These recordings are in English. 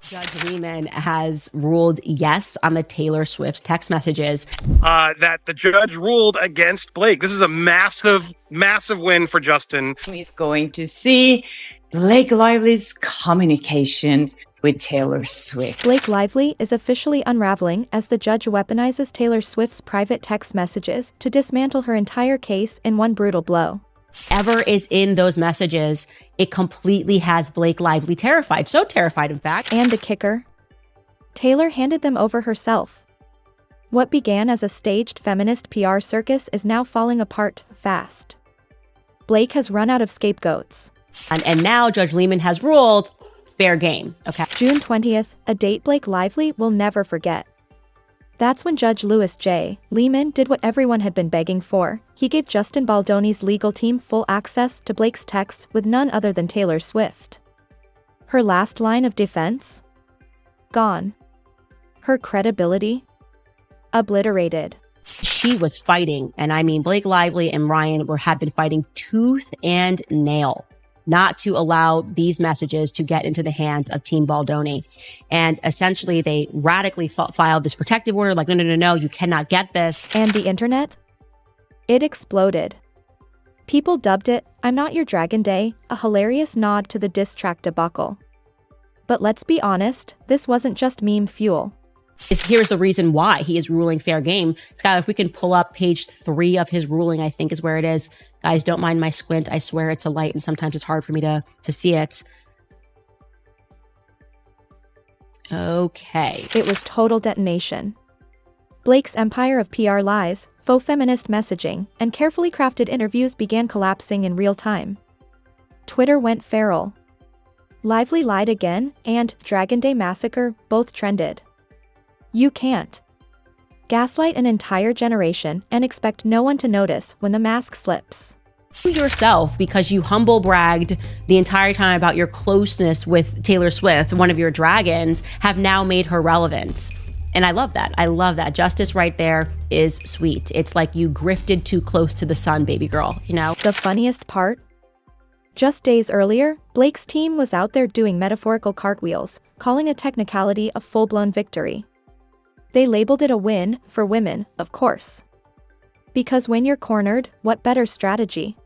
Judge Lehman has ruled yes on the Taylor Swift text messages. That the judge ruled against Blake. This is a massive, massive win for Justin. He's going to see Blake Lively's communication with Taylor Swift. Blake Lively is officially unraveling as the judge weaponizes Taylor Swift's private text messages to dismantle her entire case in one brutal blow. Whatever is in those messages, it completely has Blake Lively terrified. So terrified, in fact. And the kicker? Taylor handed them over herself. What began as a staged feminist PR circus is now falling apart fast. Blake has run out of scapegoats. And now Judge Lehman has ruled fair game. Okay. June 20th, a date Blake Lively will never forget. That's when Judge Louis J. Lehman did what everyone had been begging for. He gave Justin Baldoni's legal team full access to Blake's texts with none other than Taylor Swift. Her last line of defense? Gone. Her credibility? Obliterated. She was fighting, and I mean Blake Lively and Ryan had been fighting tooth and nail not to allow these messages to get into the hands of Team Baldoni. And essentially, they radically filed this protective order, like, no, you cannot get this. And the internet? It exploded. People dubbed it, "I'm Not Your Dragon Day," a hilarious nod to the diss track debacle. But let's be honest, this wasn't just meme fuel. Here's the reason why he is ruling fair game. Scott, if we can pull up page 3 of his ruling, I think is where it is. Guys, don't mind my squint. I swear it's a light and sometimes it's hard for me to see it. Okay. It was total detonation. Blake's empire of PR lies, faux feminist messaging, and carefully crafted interviews began collapsing in real time. Twitter went feral. Lively lied again, and Dragon Day Massacre both trended. You can't gaslight an entire generation and expect no one to notice when the mask slips. You yourself, because you humble bragged the entire time about your closeness with Taylor Swift, one of your dragons, have now made her relevant. And I love that. I love that. Justice right there is sweet. It's like you grifted too close to the sun, baby girl, you know? The funniest part? Just days earlier, Blake's team was out there doing metaphorical cartwheels, calling a technicality a full-blown victory. They labeled it a win for women, of course. Because when you're cornered, what better strategy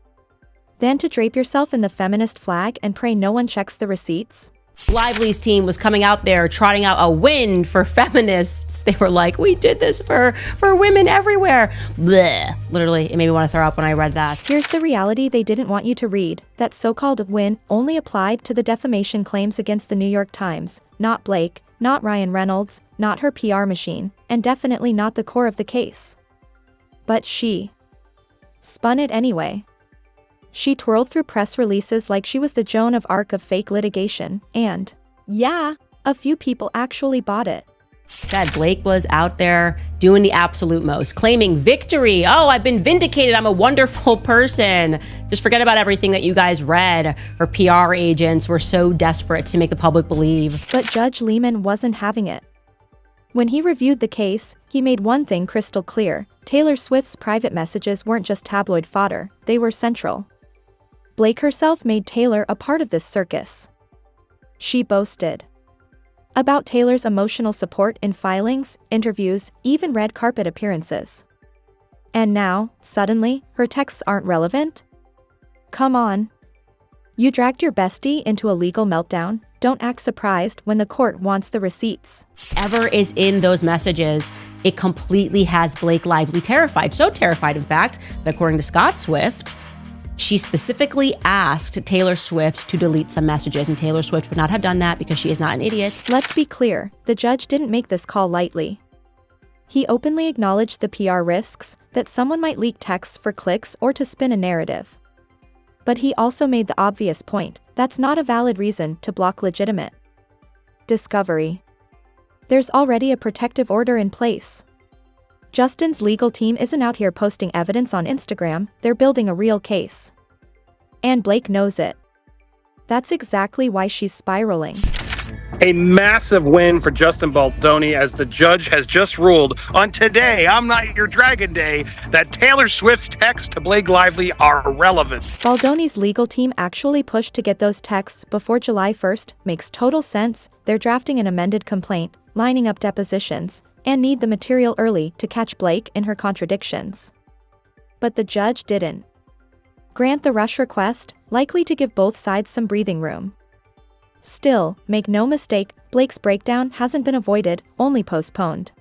than to drape yourself in the feminist flag and pray no one checks the receipts? Lively's team was coming out there trotting out a win for feminists. They were like, we did this for women everywhere. Blech. Literally, it made me want to throw up when I read that. Here's the reality they didn't want you to read. That so-called win only applied to the defamation claims against the New York Times, not Blake, not Ryan Reynolds, not her PR machine, and definitely not the core of the case. But she spun it anyway. She twirled through press releases like she was the Joan of Arc of fake litigation, and yeah, a few people actually bought it. Said Blake was out there doing the absolute most, claiming victory. Oh, I've been vindicated. I'm a wonderful person. Just forget about everything that you guys read. Her PR agents were so desperate to make the public believe. But Judge Lehman wasn't having it. When he reviewed the case, he made one thing crystal clear. Taylor Swift's private messages weren't just tabloid fodder, they were central. Blake herself made Taylor a part of this circus. She boasted about Taylor's emotional support in filings, interviews, even red carpet appearances. And now, suddenly, her texts aren't relevant? Come on. You dragged your bestie into a legal meltdown. Don't act surprised when the court wants the receipts. Whatever is in those messages, it completely has Blake Lively terrified. So terrified, in fact, that according to Scott Swift, she specifically asked Taylor Swift to delete some messages, and Taylor Swift would not have done that because she is not an idiot. Let's be clear, the judge didn't make this call lightly. He openly acknowledged the PR risks, that someone might leak texts for clicks or to spin a narrative. But he also made the obvious point, that's not a valid reason to block legitimate discovery. There's already a protective order in place. Justin's legal team isn't out here posting evidence on Instagram, they're building a real case. And Blake knows it. That's exactly why she's spiraling. A massive win for Justin Baldoni, as the judge has just ruled on Today, I'm Not Your Dragon Day, that Taylor Swift's texts to Blake Lively are relevant. Baldoni's legal team actually pushed to get those texts before July 1st. Makes total sense. They're drafting an amended complaint, lining up depositions, and need the material early to catch Blake in her contradictions. But the judge didn't grant the rush request, likely to give both sides some breathing room. Still, make no mistake, Blake's breakdown hasn't been avoided, only postponed.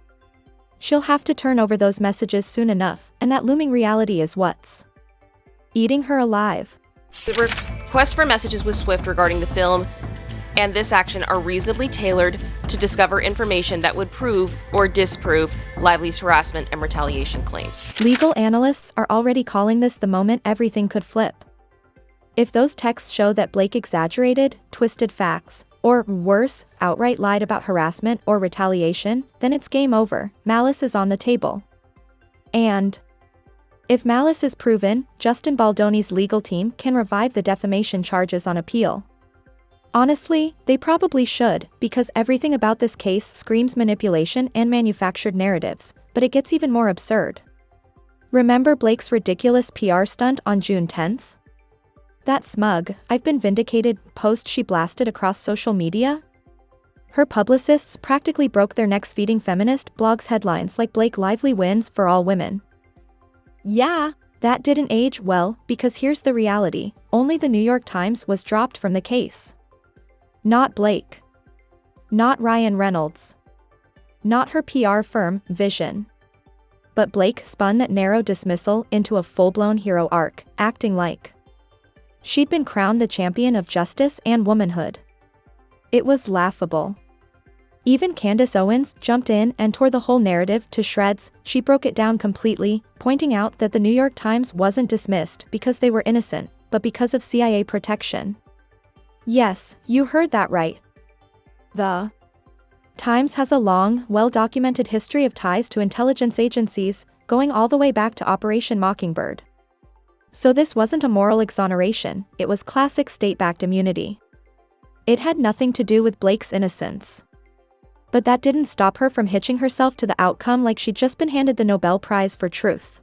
She'll have to turn over those messages soon enough, and that looming reality is what's eating her alive. The request for messages with Swift regarding the film and this action are reasonably tailored to discover information that would prove or disprove Lively's harassment and retaliation claims. Legal analysts are already calling this the moment everything could flip. If those texts show that Blake exaggerated, twisted facts, or worse, outright lied about harassment or retaliation, then it's game over. Malice is on the table. And if malice is proven, Justin Baldoni's legal team can revive the defamation charges on appeal. Honestly, they probably should, because everything about this case screams manipulation and manufactured narratives, but it gets even more absurd. Remember Blake's ridiculous PR stunt on June 10th? That smug, "I've been vindicated" post she blasted across social media? Her publicists practically broke their necks feeding feminist blogs headlines like "Blake Lively wins for all women." Yeah, that didn't age well, because here's the reality: only the New York Times was dropped from the case. Not Blake. Not Ryan Reynolds. Not her PR firm, Vision. But Blake spun that narrow dismissal into a full-blown hero arc, acting like she'd been crowned the champion of justice and womanhood. It was laughable. Even Candace Owens jumped in and tore the whole narrative to shreds. She broke it down completely, pointing out that the New York Times wasn't dismissed because they were innocent, but because of CIA protection. Yes, you heard that right. The Times has a long, well-documented history of ties to intelligence agencies, going all the way back to Operation Mockingbird. So this wasn't a moral exoneration, it was classic state-backed immunity. It had nothing to do with Blake's innocence. But that didn't stop her from hitching herself to the outcome like she'd just been handed the Nobel Prize for Truth.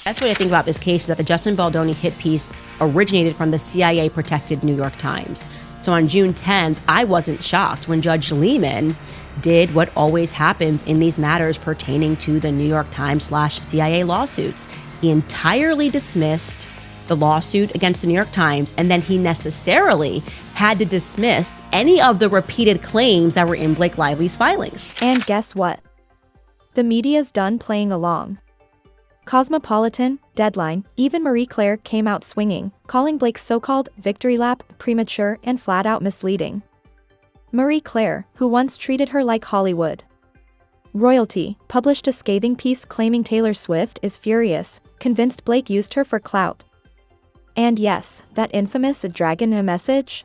That's what I think about this case, is that the Justin Baldoni hit piece originated from the CIA-protected New York Times. So on June 10th, I wasn't shocked when Judge Lehman did what always happens in these matters pertaining to the New York Times/CIA lawsuits. He entirely dismissed the lawsuit against the New York Times, and then he necessarily had to dismiss any of the repeated claims that were in Blake Lively's filings. And guess what? The media's done playing along. Cosmopolitan, Deadline, even Marie Claire came out swinging, calling Blake's so-called victory lap premature and flat-out misleading. Marie Claire, who once treated her like Hollywood royalty, published a scathing piece claiming Taylor Swift is furious, convinced Blake used her for clout. And yes, that infamous dragon message?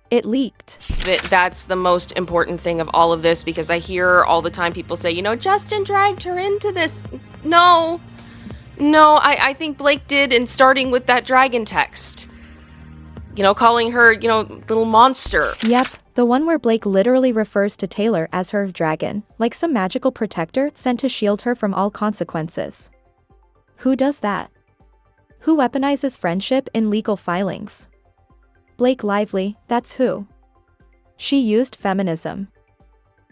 It leaked. That's the most important thing of all of this, because I hear all the time people say, Justin dragged her into this. No, I think Blake did, and starting with that dragon text. Calling her, little monster. Yep, the one where Blake literally refers to Taylor as her dragon, like some magical protector sent to shield her from all consequences. Who does that? Who weaponizes friendship in legal filings? Blake Lively, that's who. She used feminism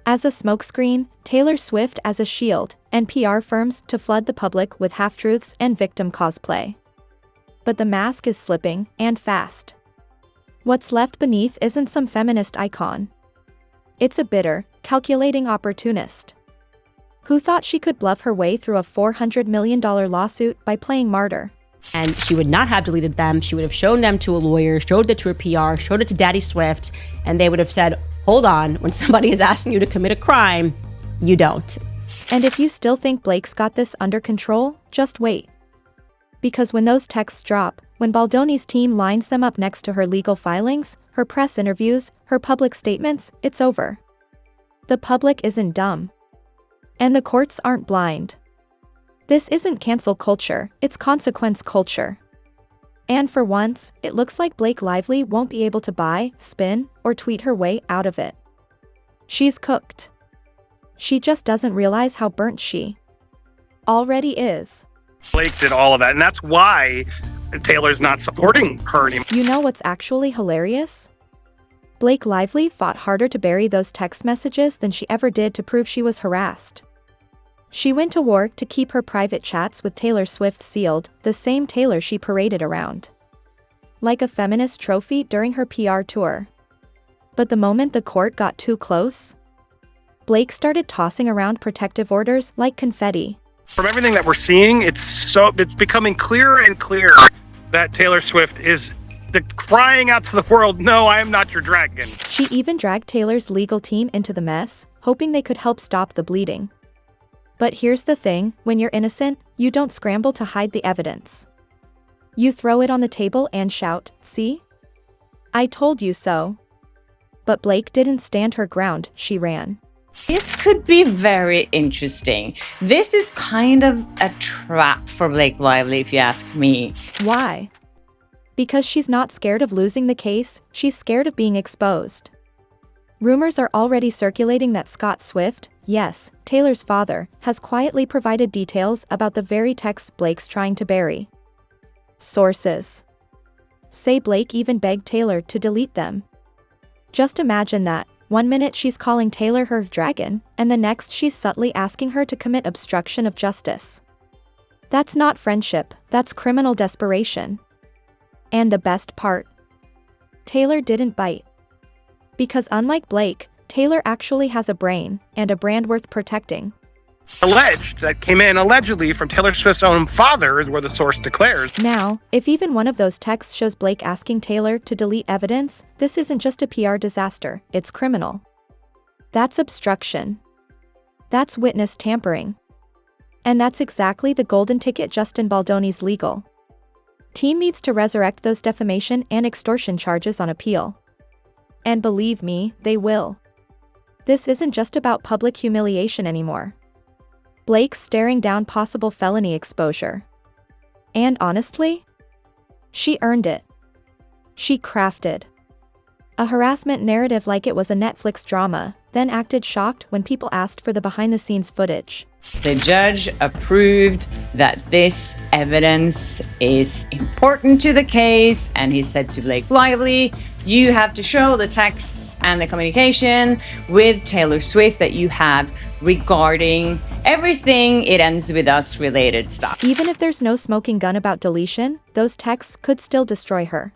as a smokescreen, Taylor Swift as a shield, and PR firms to flood the public with half-truths and victim cosplay. But the mask is slipping, and fast. What's left beneath isn't some feminist icon. It's a bitter, calculating opportunist who thought she could bluff her way through a $400 million lawsuit by playing martyr. And she would not have deleted them. She would have shown them to a lawyer, showed it to a PR, showed it to Daddy Swift, and they would have said, hold on, when somebody is asking you to commit a crime, you don't. And if you still think Blake's got this under control, just wait. Because when those texts drop, when Baldoni's team lines them up next to her legal filings, her press interviews, her public statements, it's over. The public isn't dumb. And the courts aren't blind. This isn't cancel culture, it's consequence culture. And for once, it looks like Blake Lively won't be able to buy, spin, or tweet her way out of it. She's cooked. She just doesn't realize how burnt she already is. Blake did all of that, and that's why Taylor's not supporting her anymore. You know what's actually hilarious? Blake Lively fought harder to bury those text messages than she ever did to prove she was harassed. She went to war to keep her private chats with Taylor Swift sealed, the same Taylor she paraded around like a feminist trophy during her PR tour. But the moment the court got too close, Blake started tossing around protective orders like confetti. From everything that we're seeing, it's becoming clearer and clearer that Taylor Swift is crying out to the world, "No, I am not your dragon." She even dragged Taylor's legal team into the mess, hoping they could help stop the bleeding. But here's the thing, when you're innocent, you don't scramble to hide the evidence. You throw it on the table and shout, "See? I told you so." But Blake didn't stand her ground, she ran. This could be very interesting. This is kind of a trap for Blake Lively, if you ask me. Why? Because she's not scared of losing the case, she's scared of being exposed. Rumors are already circulating that Scott Swift, yes, Taylor's father, has quietly provided details about the very texts Blake's trying to bury. Sources say Blake even begged Taylor to delete them. Just imagine that. One minute she's calling Taylor her dragon, and the next she's subtly asking her to commit obstruction of justice. That's not friendship, that's criminal desperation. And the best part? Taylor didn't bite. Because unlike Blake, Taylor actually has a brain, and a brand worth protecting. Alleged, that came in allegedly from Taylor Swift's own father, is where the source declares. Now, if even one of those texts shows Blake asking Taylor to delete evidence, this isn't just a PR disaster, it's criminal. That's obstruction. That's witness tampering. And that's exactly the golden ticket Justin Baldoni's legal team needs to resurrect those defamation and extortion charges on appeal. And believe me, they will. This isn't just about public humiliation anymore. Blake's staring down possible felony exposure. And honestly, she earned it. She crafted a harassment narrative like it was a Netflix drama, then acted shocked when people asked for the behind-the-scenes footage. The judge approved that this evidence is important to the case, and he said to Blake Lively, you have to show the texts and the communication with Taylor Swift that you have regarding everything It Ends With Us related stuff. Even if there's no smoking gun about deletion, those texts could still destroy her.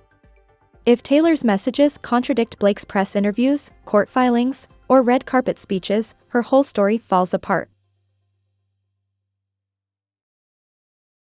If Taylor's messages contradict Blake's press interviews, court filings, or red carpet speeches, her whole story falls apart.